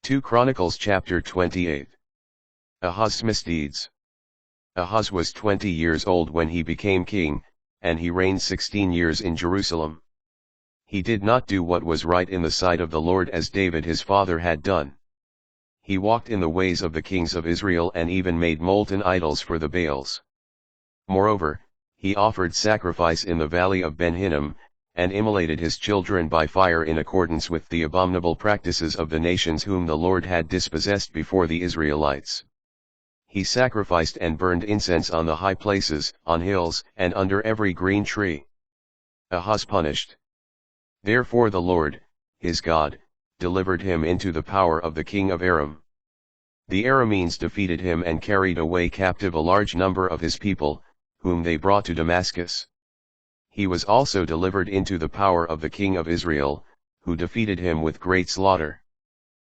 2 Chronicles chapter 28. Ahaz's misdeeds. Ahaz was 20 years old when he became king, and he reigned 16 years in Jerusalem. He did not do what was right in the sight of the Lord as David his father had done. He walked in the ways of the kings of Israel and even made molten idols for the Baals. Moreover, he offered sacrifice in the valley of Ben Hinnom, and immolated his children by fire in accordance with the abominable practices of the nations whom the Lord had dispossessed before the Israelites. He sacrificed and burned incense on the high places, on hills, and under every green tree. Ahaz punished. Therefore the Lord, his God, delivered him into the power of the king of Aram. The Arameans defeated him and carried away captive a large number of his people, whom they brought to Damascus. He was also delivered into the power of the king of Israel, who defeated him with great slaughter.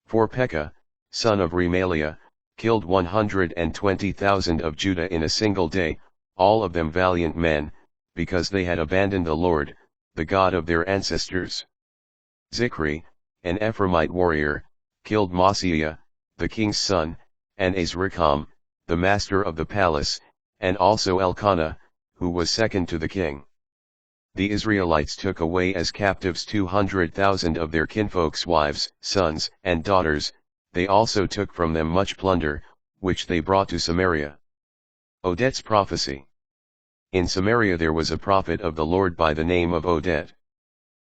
For Pekah, son of Remaliah, killed 120,000 of Judah in a single day, all of them valiant men, because they had abandoned the Lord, the God of their ancestors. Zichri, an Ephraimite warrior, killed Maaseiah, the king's son, and Azrikam, the master of the palace, and also Elkanah, who was second to the king. The Israelites took away as captives 200,000 of their kinfolk's wives, sons, and daughters. They also took from them much plunder, which they brought to Samaria. Oded's prophecy. In Samaria there was a prophet of the Lord by the name of Oded.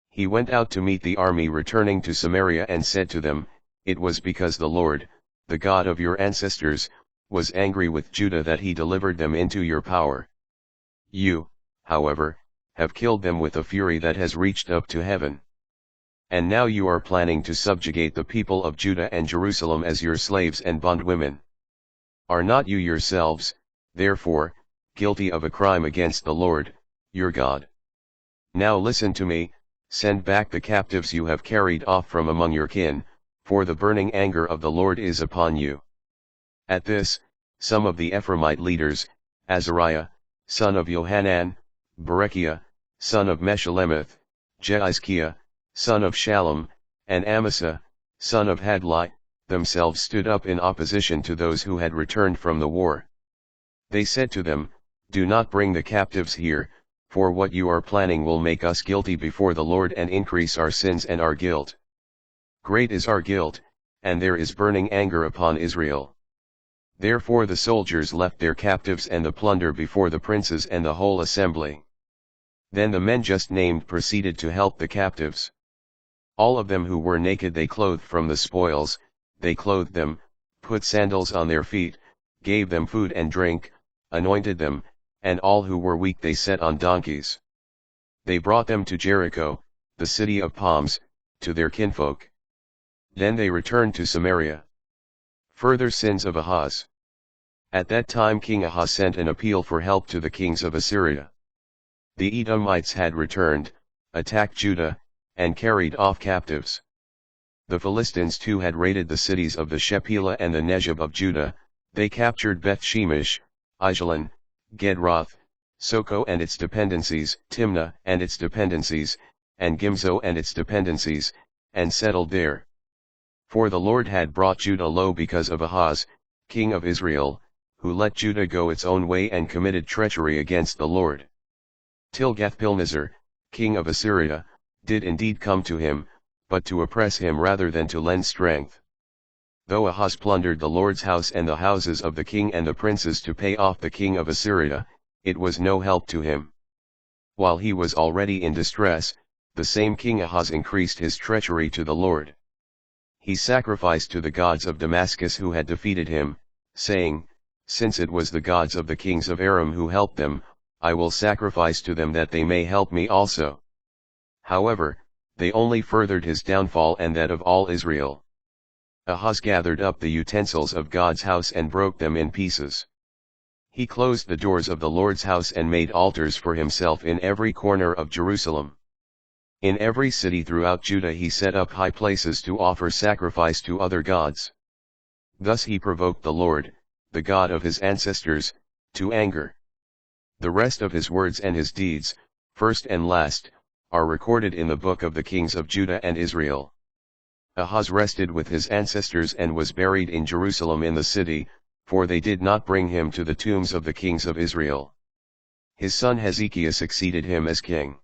He went out to meet the army returning to Samaria and said to them, "It was because the Lord, the God of your ancestors, was angry with Judah that he delivered them into your power. You, however, have killed them with a fury that has reached up to heaven. And now you are planning to subjugate the people of Judah and Jerusalem as your slaves and bondwomen. Are not you yourselves, therefore, guilty of a crime against the Lord, your God? Now listen to me, send back the captives you have carried off from among your kin, for the burning anger of the Lord is upon you." At this, some of the Ephraimite leaders, Azariah, son of Johanan, Berechiah, son of Meshullemeth, Jeizkiah, son of Shallum, and Amasa, son of Hadlai, themselves stood up in opposition to those who had returned from the war. They said to them, "Do not bring the captives here, for what you are planning will make us guilty before the Lord and increase our sins and our guilt. Great is our guilt, and there is burning anger upon Israel." Therefore the soldiers left their captives and the plunder before the princes and the whole assembly. Then the men just named proceeded to help the captives. All of them who were naked they clothed from the spoils, they clothed them, put sandals on their feet, gave them food and drink, anointed them, and all who were weak they set on donkeys. They brought them to Jericho, the city of palms, to their kinfolk. Then they returned to Samaria. Further sins of Ahaz. At that time King Ahaz sent an appeal for help to the kings of Assyria. The Edomites had returned, attacked Judah, and carried off captives. The Philistines too had raided the cities of the Shephelah and the Nezeb of Judah. They captured Beth-Shemesh, Aijalon, Gedroth, Soko and its dependencies, Timnah and its dependencies, and Gimzo and its dependencies, and settled there. For the Lord had brought Judah low because of Ahaz, king of Israel, who let Judah go its own way and committed treachery against the Lord. Tilgath-Pilneser, king of Assyria, did indeed come to him, but to oppress him rather than to lend strength. Though Ahaz plundered the Lord's house and the houses of the king and the princes to pay off the king of Assyria, it was no help to him. While he was already in distress, the same king Ahaz increased his treachery to the Lord. He sacrificed to the gods of Damascus who had defeated him, saying, "Since it was the gods of the kings of Aram who helped them, I will sacrifice to them that they may help me also." However, they only furthered his downfall and that of all Israel. Ahaz gathered up the utensils of God's house and broke them in pieces. He closed the doors of the Lord's house and made altars for himself in every corner of Jerusalem. In every city throughout Judah he set up high places to offer sacrifice to other gods. Thus he provoked the Lord, the God of his ancestors, to anger. The rest of his words and his deeds, first and last, are recorded in the book of the kings of Judah and Israel. Ahaz rested with his ancestors and was buried in Jerusalem in the city, for they did not bring him to the tombs of the kings of Israel. His son Hezekiah succeeded him as king.